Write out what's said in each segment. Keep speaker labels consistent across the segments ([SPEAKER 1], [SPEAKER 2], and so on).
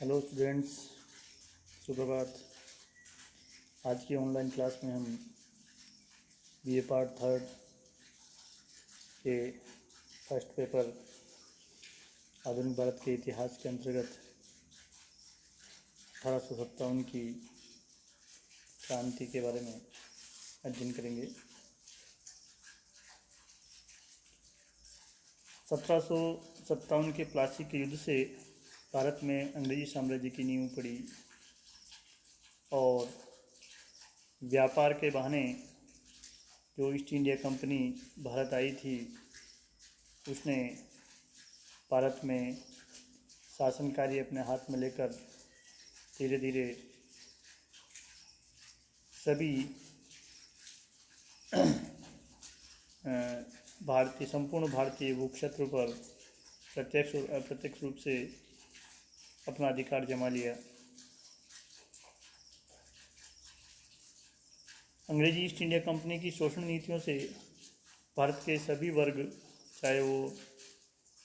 [SPEAKER 1] Hello students, सुप्रभात। आज की ऑनलाइन क्लास में हम बीए पार्ट थर्ड के फर्स्ट पेपर आधुनिक भारत के इतिहास के अंतर्गत 1857 की क्रांति के बारे में अध्ययन करेंगे। 1757 के प्लासी के युद्ध से भारत में अंग्रेजी साम्राज्य की नींव पड़ी और व्यापार के बहाने जो ईस्ट इंडिया कंपनी भारत आई थी उसने भारत में शासन कार्य अपने हाथ में लेकर धीरे धीरे सभी संपूर्ण भारतीय भूक्षेत्र पर प्रत्यक्ष और अप्रत्यक्ष रूप से अपना अधिकार जमा लिया। अंग्रेजी ईस्ट इंडिया कंपनी की शोषण नीतियों से भारत के सभी वर्ग, चाहे वो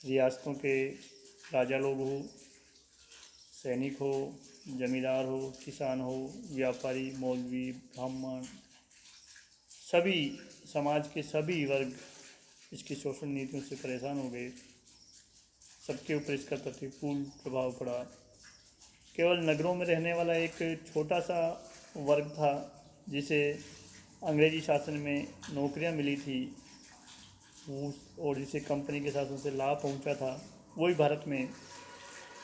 [SPEAKER 1] रियासतों के राजा लोग हो, सैनिक हो, जमींदार हो, किसान हो, व्यापारी, मौलवी, ब्राह्मण, सभी समाज के सभी वर्ग इसकी शोषण नीतियों से परेशान हो गए। सबके ऊपर इसका प्रतिकूल प्रभाव पड़ा। केवल नगरों में रहने वाला एक छोटा सा वर्ग था जिसे अंग्रेजी शासन में नौकरियां मिली थी और जिसे कंपनी के शासन से लाभ पहुंचा था, वही भारत में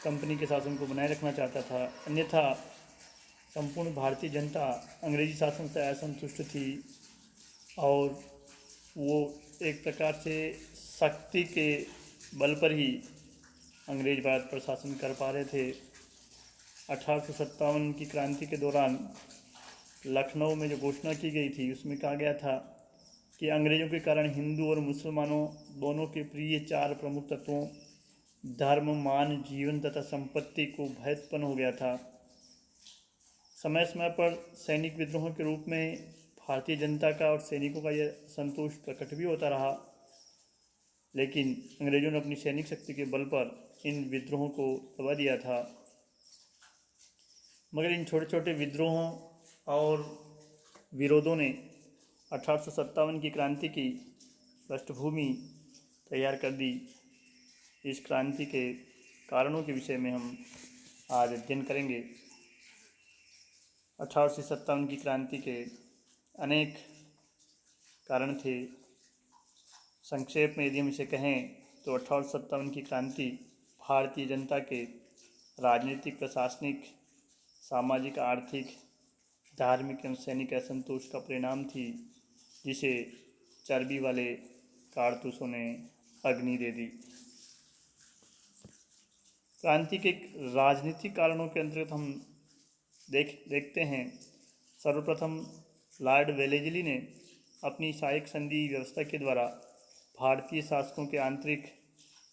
[SPEAKER 1] कंपनी के शासन को बनाए रखना चाहता था। अन्यथा संपूर्ण भारतीय जनता अंग्रेजी शासन से असंतुष्ट थी और वो एक प्रकार से शक्ति के बल पर ही अंग्रेज भारत पर शासन कर पा रहे थे। 1857 की क्रांति के दौरान लखनऊ में जो घोषणा की गई थी उसमें कहा गया था कि अंग्रेज़ों के कारण हिंदू और मुसलमानों दोनों के प्रिय 4 प्रमुख तत्वों धर्म, मान, जीवन तथा संपत्ति को भय उत्पन्न हो गया था। समय समय पर सैनिक विद्रोहों के रूप में भारतीय जनता का और सैनिकों का यह संतोष प्रकट भी होता रहा, लेकिन अंग्रेज़ों ने अपनी सैनिक शक्ति के बल पर इन विद्रोहों को दबा दिया था। मगर इन छोटे छोटे विद्रोहों और विरोधों ने 1857 की क्रांति की पृष्ठभूमि तैयार कर दी। इस क्रांति के कारणों के विषय में हम आज अध्ययन करेंगे। 1857 की क्रांति के अनेक कारण थे। संक्षेप में यदि हम इसे कहें तो 1857 की क्रांति भारतीय जनता के राजनीतिक, प्रशासनिक, सामाजिक, आर्थिक, धार्मिक एवं सैनिक असंतोष का परिणाम थी, जिसे चर्बी वाले कारतूसों ने अग्नि दे दी। क्रांति के राजनीतिक कारणों के अंतर्गत हम देखते हैं। सर्वप्रथम लॉर्ड वेलेस्ली ने अपनी सहायक संधि व्यवस्था के द्वारा भारतीय शासकों के आंतरिक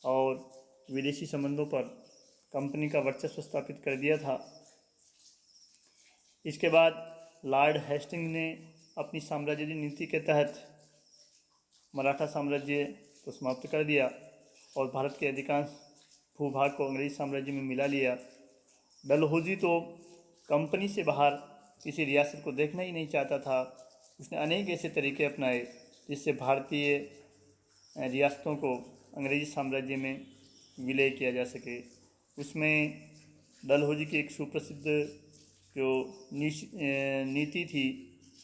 [SPEAKER 1] और विदेशी संबंधों पर कंपनी का वर्चस्व स्थापित कर दिया था। इसके बाद लॉर्ड हेस्टिंग्स ने अपनी साम्राज्यवादी नीति के तहत मराठा साम्राज्य को समाप्त कर दिया और भारत के अधिकांश भूभाग को अंग्रेजी साम्राज्य में मिला लिया। डलहौजी तो कंपनी से बाहर किसी रियासत को देखना ही नहीं चाहता था। उसने अनेक ऐसे तरीके अपनाए जिससे भारतीय रियासतों को अंग्रेजी साम्राज्य में विलय किया जा सके। उसमें डलहौजी की एक सुप्रसिद्ध जो नीति थी,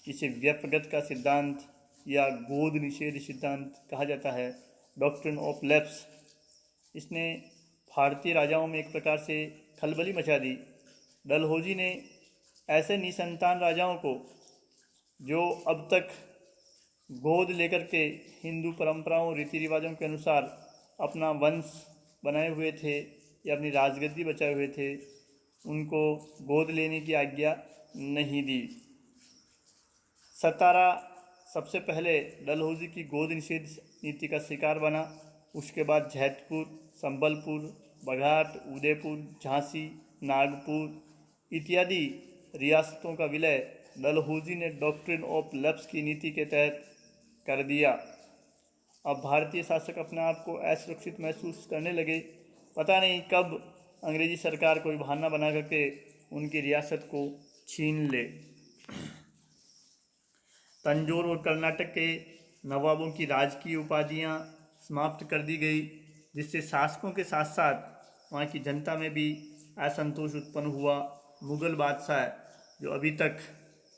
[SPEAKER 1] जिसे व्यपगत का सिद्धांत या गोद निषेध सिद्धांत कहा जाता है, डॉक्ट्रिन ऑफ लैप्स, इसने भारतीय राजाओं में एक प्रकार से खलबली मचा दी। डलहौजी ने ऐसे निसंतान राजाओं को जो अब तक गोद लेकर के हिंदू परंपराओं, रीति रिवाजों के अनुसार अपना वंश बनाए हुए थे या अपनी राजगद्दी बचाए हुए थे, उनको गोद लेने की आज्ञा नहीं दी। सतारा सबसे पहले डलहौजी की गोद निषेध नीति का शिकार बना। उसके बाद जैतपुर, संबलपुर, बघाट, उदयपुर, झांसी, नागपुर इत्यादि रियासतों का विलय डलहौजी ने डॉक्ट्रिन ऑफ लैप्स की नीति के तहत कर दिया। अब भारतीय शासक अपने आप को असुरक्षित महसूस करने लगे। पता नहीं कब अंग्रेजी सरकार कोई बहाना बना करके उनकी रियासत को छीन ले। तंजौर और कर्नाटक के नवाबों की राजकीय उपाधियां समाप्त कर दी गई, जिससे शासकों के साथ साथ वहाँ की जनता में भी असंतोष उत्पन्न हुआ। मुग़ल बादशाह जो अभी तक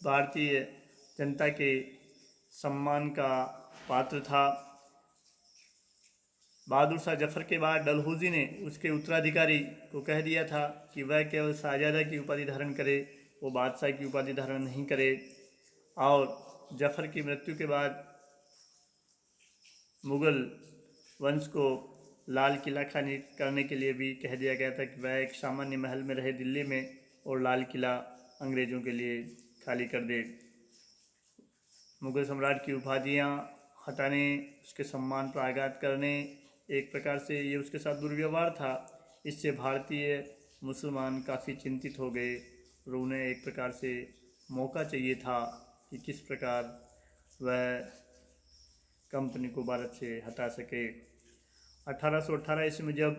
[SPEAKER 1] भारतीय जनता के सम्मान का पात्र था, बहादुर शाह जफर के बाद डलहौजी ने उसके उत्तराधिकारी को कह दिया था कि वह केवल शाहजादा की उपाधि धारण करे, वो बादशाह की उपाधि धारण नहीं करे। और जफर की मृत्यु के बाद मुग़ल वंश को लाल किला खाली करने के लिए भी कह दिया गया था कि वह एक सामान्य महल में रहे दिल्ली में और लाल किला अंग्रेज़ों के लिए खाली कर दे। मुग़ल सम्राट की उपाधियाँ हटाने, उसके सम्मान पर आघात करने, एक प्रकार से ये उसके साथ दुर्व्यवहार था। इससे भारतीय मुसलमान काफ़ी चिंतित हो गए और उन्हें एक प्रकार से मौका चाहिए था कि किस प्रकार वह कंपनी को भारत से हटा सके। 1818 ईस्वी में जब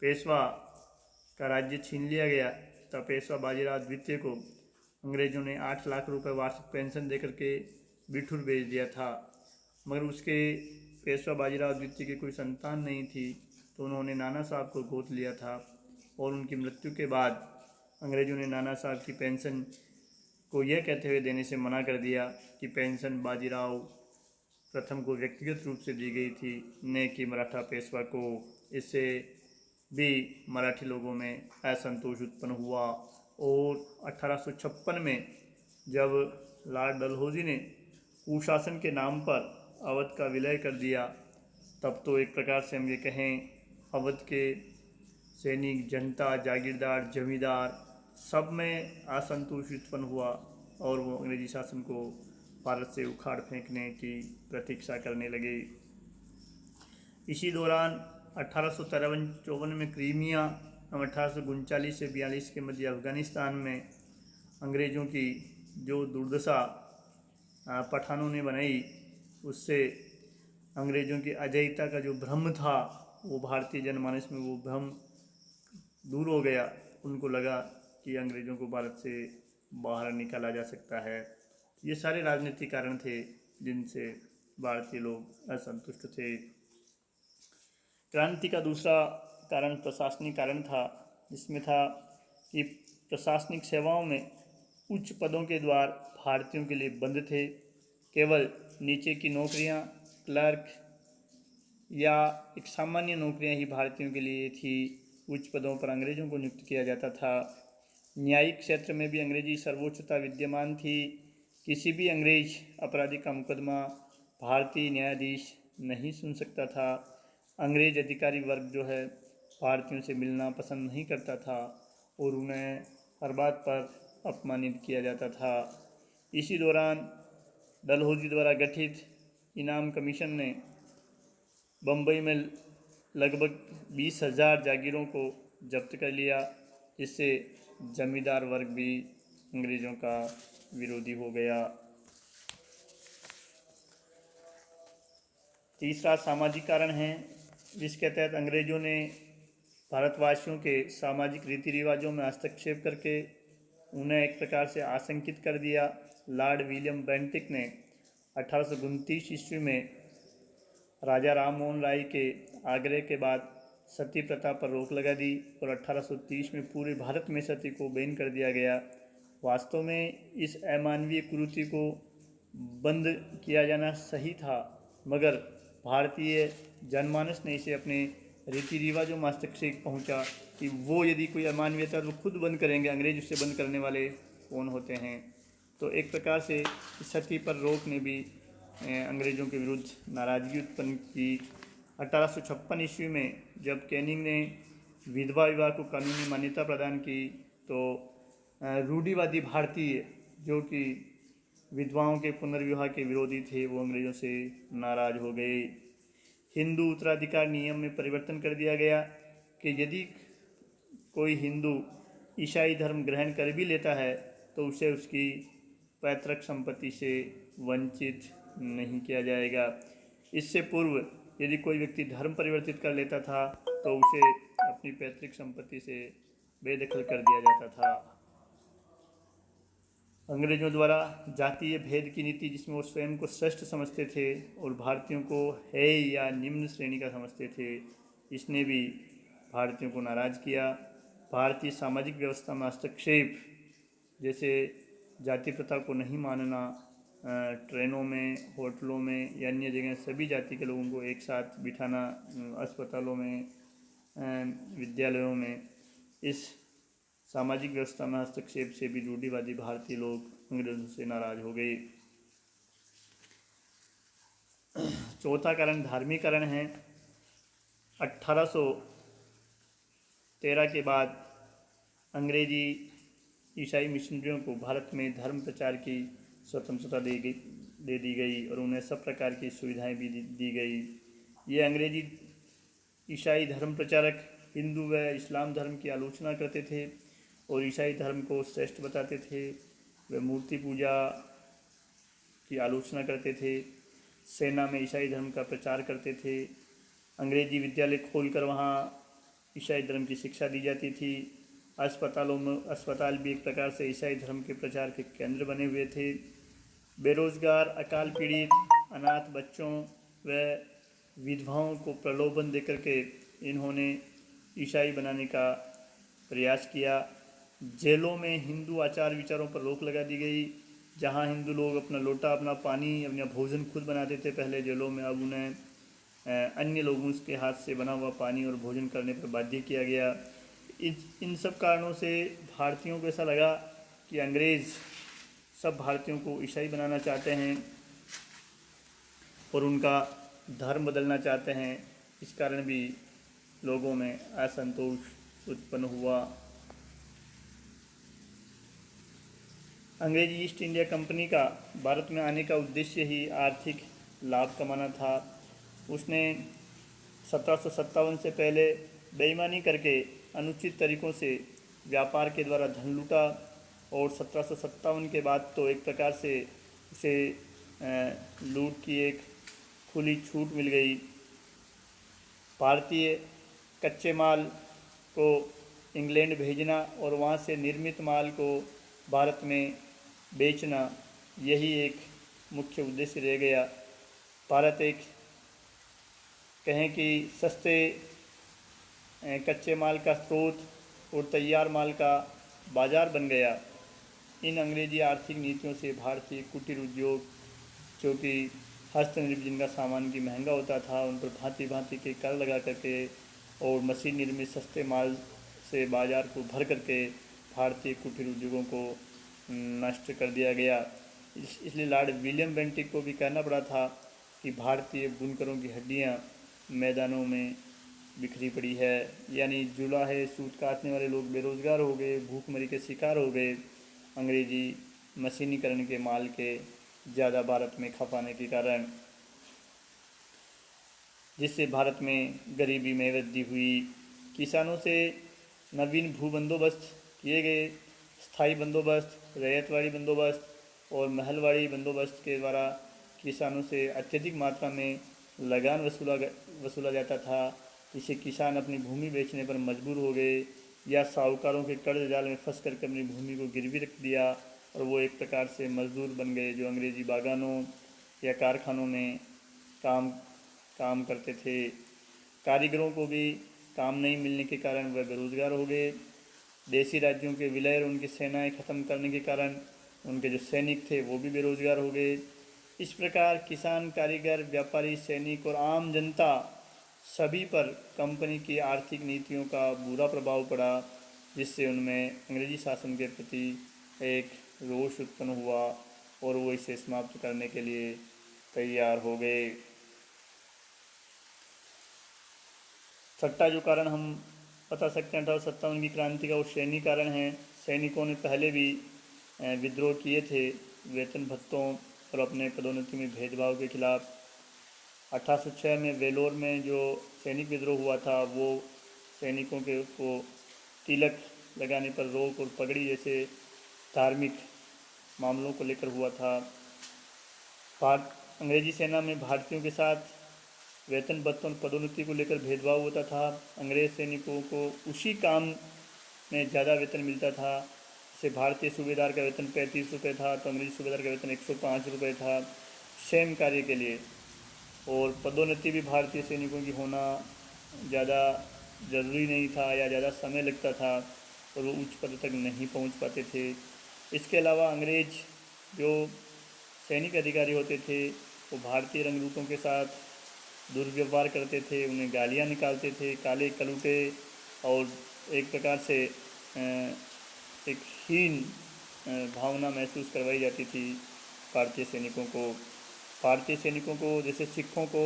[SPEAKER 1] पेशवा का राज्य छीन लिया गया, तब पेशवा बाजीराव द्वितीय को अंग्रेज़ों ने 8 लाख रुपए वार्षिक पेंशन देकर के बिठूर भेज दिया था। मगर उसके पेशवा बाजीराव द्वितीय की कोई संतान नहीं थी, तो उन्होंने नाना साहब को गोद लिया था और उनकी मृत्यु के बाद अंग्रेज़ों ने नाना साहब की पेंशन को यह कहते हुए देने से मना कर दिया कि पेंशन बाजीराव प्रथम को व्यक्तिगत रूप से दी गई थी, न कि मराठा पेशवा को। इससे भी मराठी लोगों में असंतोष उत्पन्न हुआ और 1856 में जब लॉर्ड डलहौजी ने कुशासन के नाम पर अवध का विलय कर दिया, तब तो एक प्रकार से हम ये कहें अवध के सैनिक, जनता, जागीरदार, जमींदार सब में असंतोष उत्पन्न हुआ और वो अंग्रेजी शासन को भारत से उखाड़ फेंकने की प्रतीक्षा करने लगे। इसी दौरान 1853-54 में क्रीमिया और 1839 से 42 के मध्य अफ़गानिस्तान में अंग्रेज़ों की जो दुर्दशा पठानों ने बनाई, उससे अंग्रेज़ों की अजेयता का जो भ्रम था, वो भारतीय जनमानस में वो भ्रम दूर हो गया। उनको लगा कि अंग्रेज़ों को भारत से बाहर निकाला जा सकता है। ये सारे राजनीतिक कारण थे जिनसे भारतीय लोग असंतुष्ट थे। क्रांति का दूसरा कारण प्रशासनिक कारण था, जिसमें था कि प्रशासनिक सेवाओं में उच्च पदों के द्वार भारतीयों के लिए बंद थे। केवल नीचे की नौकरियां, क्लर्क या एक सामान्य नौकरियां ही भारतीयों के लिए थी। उच्च पदों पर अंग्रेज़ों को नियुक्त किया जाता था। न्यायिक क्षेत्र में भी अंग्रेजी सर्वोच्चता विद्यमान थी। किसी भी अंग्रेज अपराधी का मुकदमा भारतीय न्यायाधीश नहीं सुन सकता था। अंग्रेज अधिकारी वर्ग जो है भारतीयों से मिलना पसंद नहीं करता था और उन्हें हर बात पर अपमानित किया जाता था। इसी दौरान डलहौजी द्वारा गठित इनाम कमीशन ने बम्बई में लगभग 20,000 जागीरों को जब्त कर लिया, जिससे जमींदार वर्ग भी अंग्रेज़ों का विरोधी हो गया। तीसरा सामाजिक कारण है, जिसके तहत अंग्रेज़ों ने भारतवासियों के सामाजिक रीति रिवाजों में हस्तक्षेप करके उन्हें एक प्रकार से आशंकित कर दिया। लॉर्ड विलियम बेंटिक ने 1829 ईस्वी में राजा राम मोहन राय के आग्रह के बाद सती प्रथा पर रोक लगा दी और 1830 में पूरे भारत में सती को बैन कर दिया गया। वास्तव में इस अमानवीय कुरीति को बंद किया जाना सही था, मगर भारतीय जनमानस ने इसे अपने रीति रिवाजों में हस्तक्षेप पहुँचा कि वो यदि कोई अमानवीयता तो खुद बंद करेंगे, अंग्रेज उससे बंद करने वाले कौन होते हैं। तो एक प्रकार से सती पर रोक ने भी अंग्रेज़ों के विरुद्ध नाराज़गी उत्पन्न की। 1856 ईस्वी में जब कैनिंग ने विधवा विवाह को कानूनी मान्यता प्रदान की, तो रूढ़िवादी भारतीय जो कि विधवाओं के पुनर्विवाह के विरोधी थे, वो अंग्रेज़ों से नाराज़ हो गए। हिंदू उत्तराधिकार नियम में परिवर्तन कर दिया गया कि यदि कोई हिंदू ईसाई धर्म ग्रहण कर भी लेता है तो उसे उसकी पैतृक संपत्ति से वंचित नहीं किया जाएगा। इससे पूर्व यदि कोई व्यक्ति धर्म परिवर्तित कर लेता था तो उसे अपनी पैतृक संपत्ति से बेदखल कर दिया जाता था। अंग्रेजों द्वारा जातीय भेद की नीति, जिसमें वो स्वयं को श्रेष्ठ समझते थे और भारतीयों को है या निम्न श्रेणी का समझते थे, इसने भी भारतीयों को नाराज़ किया। भारतीय सामाजिक व्यवस्था में हस्तक्षेप, जैसे जाति प्रथा को नहीं मानना, ट्रेनों में, होटलों में या अन्य जगह सभी जाति के लोगों को एक साथ बिठाना, अस्पतालों में, विद्यालयों में, इस सामाजिक व्यवस्था में हस्तक्षेप से भी रूढ़िवादी भारतीय लोग अंग्रेजों से नाराज हो गए। चौथा कारण धार्मिक कारण है। 1813 के बाद अंग्रेजी ईसाई मिशनरियों को भारत में धर्म प्रचार की स्वतंत्रता दे दी गई और उन्हें सब प्रकार की सुविधाएं भी दी गई। ये अंग्रेजी ईसाई धर्म प्रचारक हिंदू व इस्लाम धर्म की आलोचना करते थे और ईसाई धर्म को श्रेष्ठ बताते थे। वे मूर्ति पूजा की आलोचना करते थे, सेना में ईसाई धर्म का प्रचार करते थे, अंग्रेजी विद्यालय खोलकर वहाँ ईसाई धर्म की शिक्षा दी जाती थी। अस्पताल भी एक प्रकार से ईसाई धर्म के प्रचार के केंद्र बने हुए थे। बेरोजगार, अकाल पीड़ित, अनाथ बच्चों व विधवाओं को प्रलोभन देकर के इन्होंने ईसाई बनाने का प्रयास किया। जेलों में हिंदू आचार विचारों पर रोक लगा दी गई। जहां हिंदू लोग अपना लोटा, अपना पानी, अपना भोजन खुद बनाते थे पहले जेलों में, अब उन्हें अन्य लोगों के हाथ से बना हुआ पानी और भोजन करने पर बाध्य किया गया। इन सब कारणों से भारतीयों को ऐसा लगा कि अंग्रेज़ सब भारतीयों को ईसाई बनाना चाहते हैं और उनका धर्म बदलना चाहते हैं। इस कारण भी लोगों में असंतोष उत्पन्न हुआ। अंग्रेजी ईस्ट इंडिया कंपनी का भारत में आने का उद्देश्य ही आर्थिक लाभ कमाना था। उसने 1757 से पहले बेईमानी करके अनुचित तरीक़ों से व्यापार के द्वारा धन लूटा और 1757 के बाद तो एक प्रकार से उसे लूट की एक खुली छूट मिल गई। भारतीय कच्चे माल को इंग्लैंड भेजना और वहाँ से निर्मित माल को भारत में बेचना, यही एक मुख्य उद्देश्य रह गया। भारत एक कहें कि सस्ते कच्चे माल का स्रोत और तैयार माल का बाज़ार बन गया। इन अंग्रेजी आर्थिक नीतियों से भारतीय कुटीर उद्योग, जो कि हस्तनिर्मित जिनका सामान की महंगा होता था, उन पर भांति भांति के कर लगा करके और मशीन निर्मित सस्ते माल से बाज़ार को भर करके भारतीय कुटीर उद्योगों को नष्ट कर दिया गया। इसलिए लॉर्ड विलियम बेंटिक को भी कहना पड़ा था कि भारतीय बुनकरों की हड्डियाँ मैदानों में बिखरी पड़ी है, यानी जुलाहे सूत काटने वाले लोग बेरोज़गार हो गए, भूखमरी के शिकार हो गए अंग्रेजी मशीनीकरण के माल के ज़्यादा भारत में खपाने के कारण, जिससे भारत में गरीबी में वृद्धि हुई। किसानों से नवीन भू बंदोबस्त किए गए, स्थायी बंदोबस्त, रैयतवाड़ी बंदोबस्त और महलवाड़ी बंदोबस्त के द्वारा किसानों से अत्यधिक मात्रा में लगान वसूला जाता था। इससे किसान अपनी भूमि बेचने पर मजबूर हो गए या साहूकारों के कर्ज जाल में फंस करके अपनी भूमि को गिरवी रख दिया और वो एक प्रकार से मजदूर बन गए जो अंग्रेजी बागानों या कारखानों में काम करते थे। कारीगरों को भी काम नहीं मिलने के कारण वह बेरोज़गार हो गए। देसी राज्यों के विलय और उनकी सेनाएं ख़त्म करने के कारण उनके जो सैनिक थे वो भी बेरोज़गार हो गए। इस प्रकार किसान, कारीगर, व्यापारी, सैनिक और आम जनता सभी पर कंपनी की आर्थिक नीतियों का बुरा प्रभाव पड़ा, जिससे उनमें अंग्रेजी शासन के प्रति एक रोष उत्पन्न हुआ और वो इसे समाप्त करने के लिए तैयार हो गए। छठा जो कारण हम बता सकते हैं 1857 की क्रांति का, वो सैनिक कारण है। सैनिकों ने पहले भी विद्रोह किए थे वेतन भत्तों और अपने पदोन्नति में भेदभाव के खिलाफ। 1806 में वेलोर में जो सैनिक विद्रोह हुआ था, वो सैनिकों के को तिलक लगाने पर रोक और पगड़ी जैसे धार्मिक मामलों को लेकर हुआ था। अंग्रेजी सेना में भारतीयों के साथ वेतन भत्तों और पदोन्नति को लेकर भेदभाव होता था। अंग्रेज सैनिकों को उसी काम में ज़्यादा वेतन मिलता था। जैसे भारतीय सूबेदार का वेतन 35 रुपये था तो अंग्रेजी सूबेदार का वेतन 105 रुपये था सेम कार्य के लिए। और पदोन्नति भी भारतीय सैनिकों की होना ज़्यादा ज़रूरी नहीं था या ज़्यादा समय लगता था और वो उच्च पद तक नहीं पहुंच पाते थे। इसके अलावा अंग्रेज जो सैनिक अधिकारी होते थे वो भारतीय रंगरूटों के साथ दुर्व्यवहार करते थे, उन्हें गालियाँ निकालते थे, काले कलूटे और एक प्रकार से एक हीन भावना महसूस करवाई जाती थी भारतीय सैनिकों को। भारतीय सैनिकों को जैसे सिखों को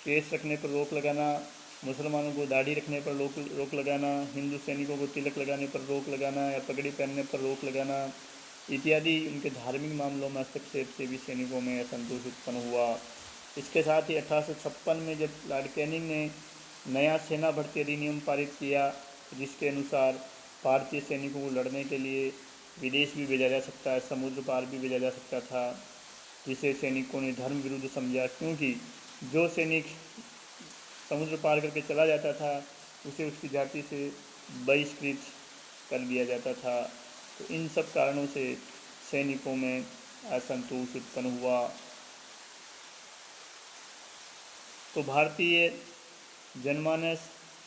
[SPEAKER 1] केस रखने पर रोक लगाना, मुसलमानों को दाढ़ी रखने पर रोक लगाना, हिंदू सैनिकों को तिलक लगाने पर रोक लगाना या पगड़ी पहनने पर रोक लगाना इत्यादि उनके धार्मिक मामलों में हस्तक्षेप से भी सैनिकों में असंतोष उत्पन्न हुआ। इसके साथ ही 1856 में जब लॉर्ड कैनिंग ने नया सेना भर्ती अधिनियम पारित किया जिसके अनुसार भारतीय सैनिकों को लड़ने के लिए विदेश भी भेजा जा सकता है, समुद्र पार भी भेजा जा सकता था, जिसे सैनिकों ने धर्म विरुद्ध समझा, क्योंकि जो सैनिक समुद्र पार करके चला जाता था उसे उसकी जाति से बहिष्कृत कर दिया जाता था। तो इन सब कारणों से सैनिकों में असंतोष उत्पन्न हुआ। तो भारतीय जनमानस,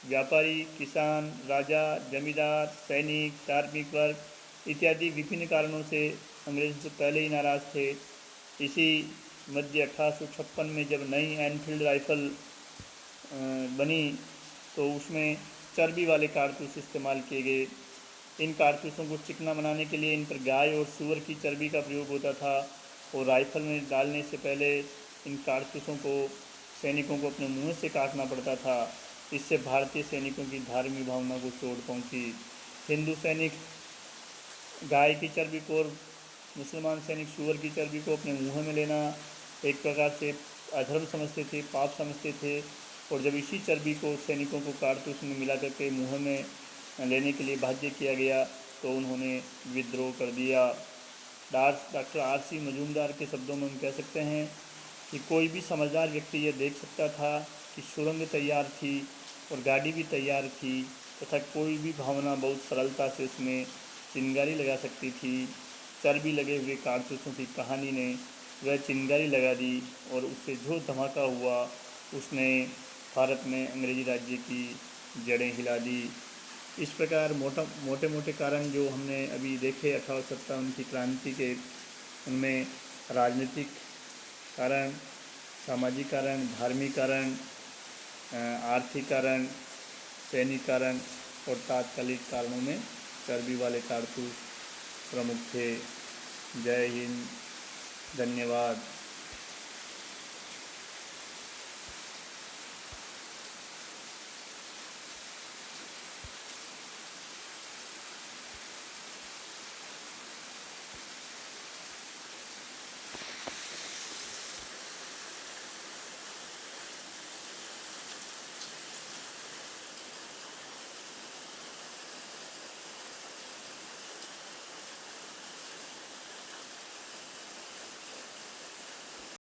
[SPEAKER 1] व्यापारी, किसान, राजा, जमींदार, सैनिक, धार्मिक वर्ग इत्यादि विभिन्न कारणों से अंग्रेज़ों से पहले ही नाराज़ थे। इसी मध्य 1856 में जब नई एनफील्ड राइफल बनी तो उसमें चर्बी वाले कारतूस इस्तेमाल किए गए। इन कारतूसों को चिकना बनाने के लिए इन पर गाय और सूअर की चर्बी का प्रयोग होता था और राइफल में डालने से पहले इन कारतूसों को सैनिकों को अपने मुंह से काटना पड़ता था। इससे भारतीय सैनिकों की धार्मिक भावना को चोट पहुंची। हिंदू सैनिक गाय की चर्बी को और मुसलमान सैनिक सूअर की चर्बी को अपने मुंह में लेना एक प्रकार से अधर्म समझते थे, पाप समझते थे। और जब इसी चर्बी को सैनिकों को कारतूस में मिला करके मुँह में लेने के लिए बाध्य किया गया तो उन्होंने विद्रोह कर दिया। Doctor R.C. मजूमदार के शब्दों में हम कह सकते हैं कि कोई भी समझदार व्यक्ति ये देख सकता था कि सुरंग तैयार थी और गाड़ी भी तैयार थी तथा कोई भी भावना बहुत सरलता से उसमें चिंगारी लगा सकती थी। चर्बी लगे हुए कारतूसों की कहानी ने वह चिंगारी लगा दी और उससे जो धमाका हुआ उसने भारत में अंग्रेजी राज्य की जड़ें हिला दी। इस प्रकार मोटे मोटे कारण जो हमने अभी देखे 1857 की क्रांति के, उनमें राजनीतिक कारण, सामाजिक कारण, धार्मिक कारण, आर्थिक कारण, सैनिक कारण और तात्कालिक कारणों में चर्बी वाले कारतूस प्रमुख थे। जय हिंद, धन्यवाद।